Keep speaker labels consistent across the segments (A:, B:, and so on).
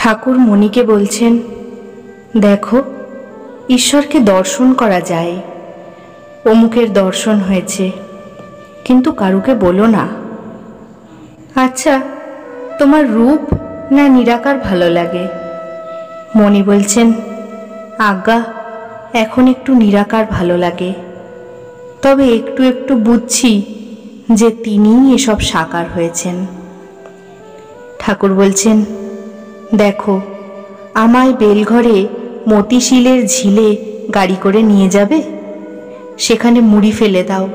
A: ঠাকুর মণিকে বলছেন, দেখো, ঈশ্বরকে দর্শন করা যায়। অমুকের দর্শন হয়েছে, কিন্তু কারুকে বলো না। আচ্ছা, তোমার রূপ না নিরাকার ভালো লাগে? মণি বলছেন, আজ্ঞা, এখন একটু নিরাকার ভালো লাগে, তবে একটু একটু বুঝছি যে তিনিই এসব সাকার হয়েছেন। ঠাকুর বলছেন, দেখো, আমায় বেলঘরে মতিশিলের ঝিলে গাড়ি করে নিয়ে যাবে? সেখানে মুড়ি ফেলে দাও,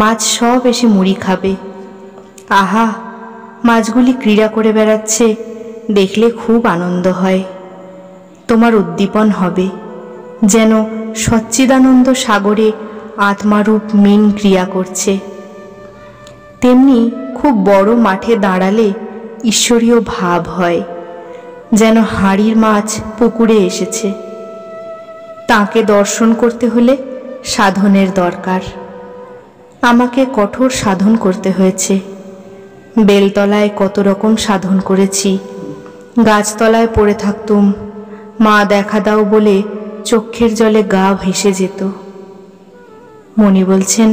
A: মাছ সব এসে মুড়ি খাবে। আহা, মাছগুলি ক্রীড়া করে বেড়াচ্ছে, দেখলে খুব আনন্দ হয়। তোমার উদ্দীপন হবে, যেন সচ্চিদানন্দ সাগরে আত্মারূপ মীন ক্রিয়া করছে। তেমনি খুব বড় মাঠে দাঁড়ালে ঈশ্বরীয় ভাব হয়, যেন হাঁড়ির মাছ পুকুরে এসেছে। তাঁকে দর্শন করতে হলে সাধনের দরকার। আমাকে কঠোর সাধন করতে হয়েছে। বেলতলায় কত রকম সাধন করেছি। গাছতলায় পড়ে থাকতুম, মা দেখা দাও বলে চক্ষের জলে গা ভেসে যেত। মণি বলছেন,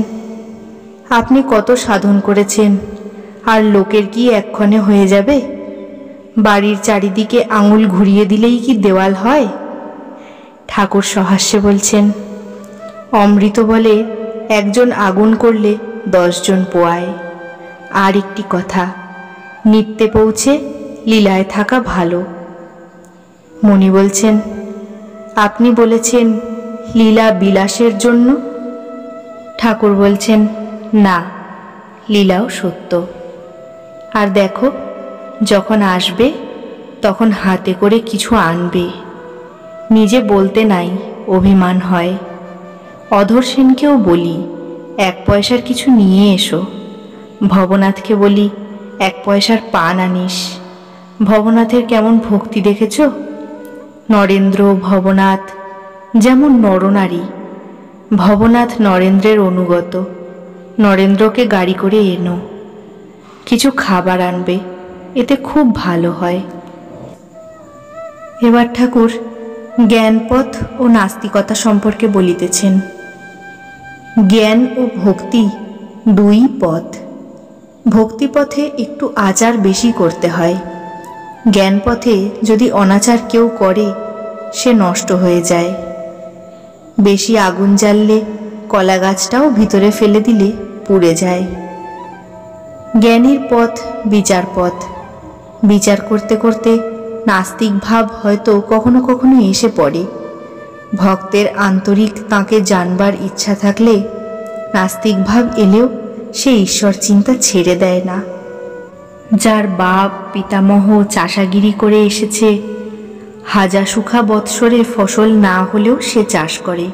A: আপনি কত সাধন করেছেন, আর লোকের কি এক্ষণে হয়ে যাবে? বাড়ির চারিদিকে আঙুল ঘুরিয়ে দিলেই কি দেওয়াল হয়? ঠাকুর সহাস্যে বলছেন, অমৃত বলে একজন আগুন করলে 10 জন পোয়ায়। আর একটি কথা, নিত্যে পৌঁছে লীলায় থাকা ভালো। মণি বলছেন, আপনি বলেছেন লীলা বিলাসের জন্য। ঠাকুর বলছেন, না, লীলাও সত্য। আর দেখো, যখন আসবে তখন হাতে করে কিছু আনবে। নিজে বলতে নাই, অভিমান হয়। অধর সেনকেও বলি, 1 পয়সার কিছু নিয়ে এসো। ভবনাথকে বলি, 1 পয়সার পান আনিস। ভবনাথের কেমন ভক্তি দেখেছ? নরেন্দ্র, ভবনাথ যেমন নরনারী। ভবনাথ নরেন্দ্রের অনুগত। নরেন্দ্রকে গাড়ি করে এনো, কিছু খাবার আনবে, এতে খুব ভালো হয়। এবার ঠাকুর জ্ঞানপথ ও নাস্তিকতা সম্পর্কে বলিতেছেন। জ্ঞান ও ভক্তি 2 পথ। ভক্তিপথে একটু আচার বেশি করতে হয়। জ্ঞানপথে যদি অনাচার কেউ করে, সে নষ্ট হয়ে যায়। বেশি আগুন জ্বাললে কলা গাছটাও ভিতরে ফেলে দিলে পুড়ে যায়। জ্ঞানীর পথ বিচার পথ। বিচার করতে করতে নাস্তিক ভাব হয়তো কখনো কখনো এসে পড়ে। ভক্তের আন্তরিক তাঁকে জানবার ইচ্ছা থাকলে নাস্তিক ভাব এলেও সে ঈশ্বর চিন্তা ছেড়ে দেয় না। যার বাপ পিতামহ চাষাগিরি করে এসেছে, হাজার সুখা বৎসরে ফসল না হলেও সে চাষ করে।